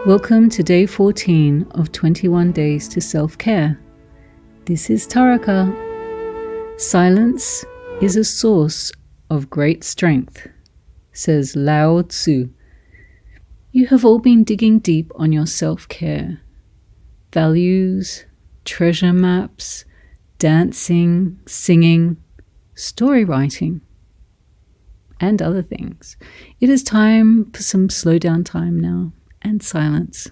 Welcome to day 14 of 21 days to self-care. This is Taraka. Silence is a source of great strength, says Lao Tzu. You have all been digging deep on your self-care. Values, treasure maps, dancing, singing, story writing, and other things. It is time for some slow down time now and silence.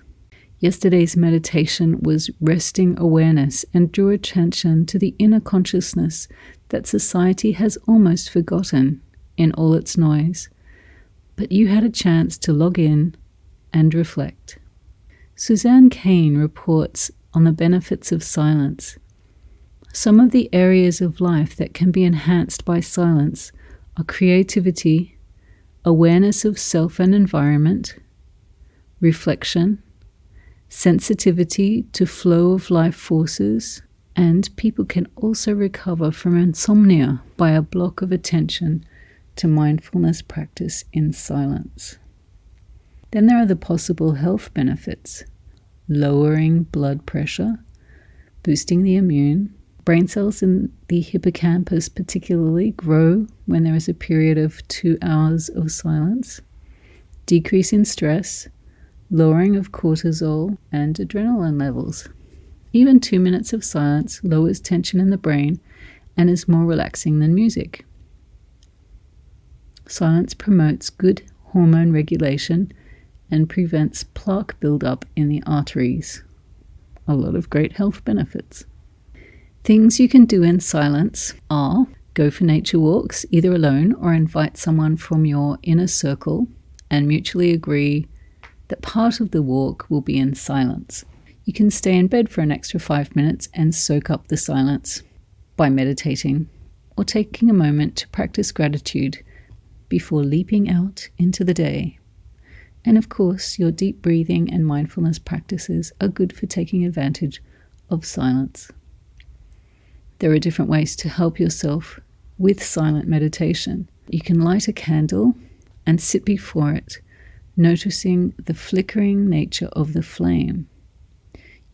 Yesterday's meditation was resting awareness and drew attention to the inner consciousness that society has almost forgotten in all its noise. But you had a chance to log in and reflect. Suzanne Cain reports on the benefits of silence. Some of the areas of life that can be enhanced by silence are creativity, awareness of self and environment, reflection, sensitivity to flow of life forces, and people can also recover from insomnia by a block of attention to mindfulness practice in silence. Then there are the possible health benefits: lowering blood pressure, boosting the immune. Brain cells in the hippocampus particularly grow when there is a period of 2 hours of silence, decrease in stress, lowering of cortisol and adrenaline levels. Even 2 minutes of silence lowers tension in the brain and is more relaxing than music. Silence promotes good hormone regulation and prevents plaque buildup in the arteries. A lot of great health benefits. Things you can do in silence are go for nature walks, either alone or invite someone from your inner circle and mutually agree that part of the walk will be in silence. You can stay in bed for an extra 5 minutes and soak up the silence by meditating or taking a moment to practice gratitude before leaping out into the day. And of course, your deep breathing and mindfulness practices are good for taking advantage of silence. There are different ways to help yourself with silent meditation. You can light a candle and sit before it, noticing the flickering nature of the flame.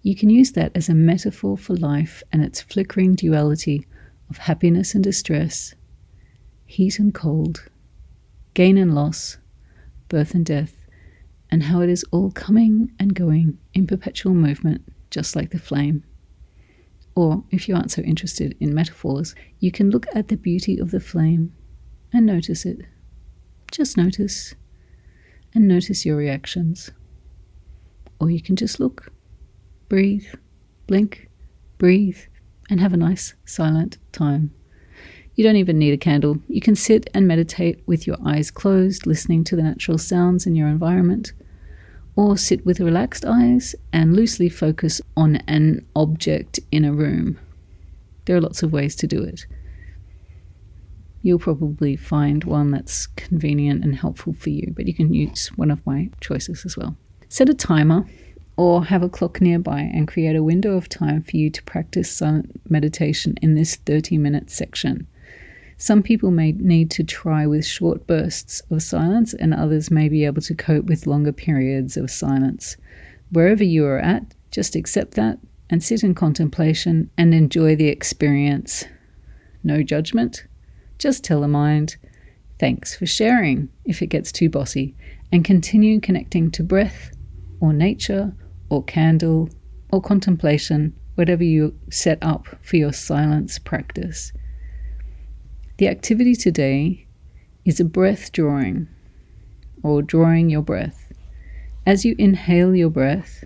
You can use that as a metaphor for life and its flickering duality of happiness and distress, heat and cold, gain and loss, birth and death, and how it is all coming and going in perpetual movement, just like the flame. Or, if you aren't so interested in metaphors, you can look at the beauty of the flame and notice it. Just notice. And notice your reactions. Or you can just look, breathe, blink, breathe, and have a nice silent time. You don't even need a candle. You can sit and meditate with your eyes closed, listening to the natural sounds in your environment. Or sit with relaxed eyes and loosely focus on an object in a room. There are lots of ways to do it. You'll probably find one that's convenient and helpful for you, but you can use one of my choices as well. Set a timer or have a clock nearby and create a window of time for you to practice silent meditation in this 30-minute section. Some people may need to try with short bursts of silence, and others may be able to cope with longer periods of silence. Wherever you are at, just accept that and sit in contemplation and enjoy the experience. No judgment. Just tell the mind, thanks for sharing if it gets too bossy, and continue connecting to breath or nature or candle or contemplation, whatever you set up for your silence practice. The activity today is a breath drawing, or drawing your breath. As you inhale your breath,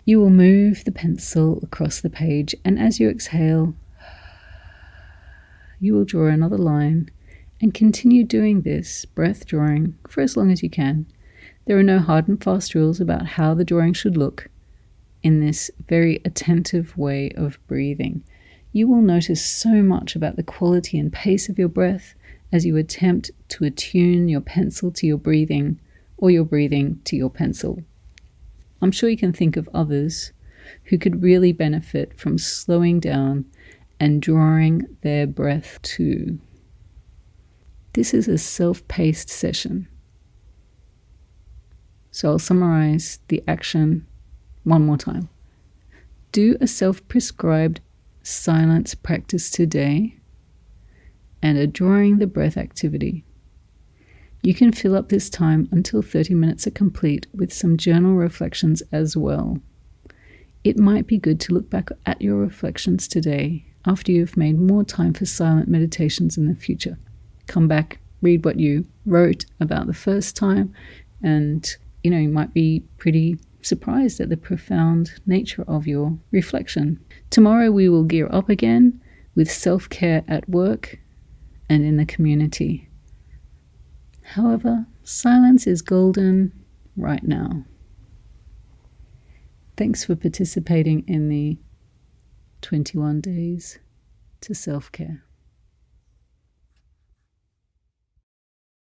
you will move the pencil across the page, and as you exhale, you will draw another line and continue doing this breath drawing for as long as you can. There are no hard and fast rules about how the drawing should look in this very attentive way of breathing. You will notice so much about the quality and pace of your breath as you attempt to attune your pencil to your breathing or your breathing to your pencil. I'm sure you can think of others who could really benefit from slowing down and drawing their breath too. This is a self-paced session. So I'll summarize the action one more time. Do a self-prescribed silence practice today and a drawing the breath activity. You can fill up this time until 30 minutes are complete with some journal reflections as well. It might be good to look back at your reflections today after you've made more time for silent meditations in the future. Come back, read what you wrote about the first time, and you might be pretty surprised at the profound nature of your reflection. Tomorrow we will gear up again with self-care at work and in the community. However, silence is golden right now. Thanks for participating in the 21 Days to Self-Care.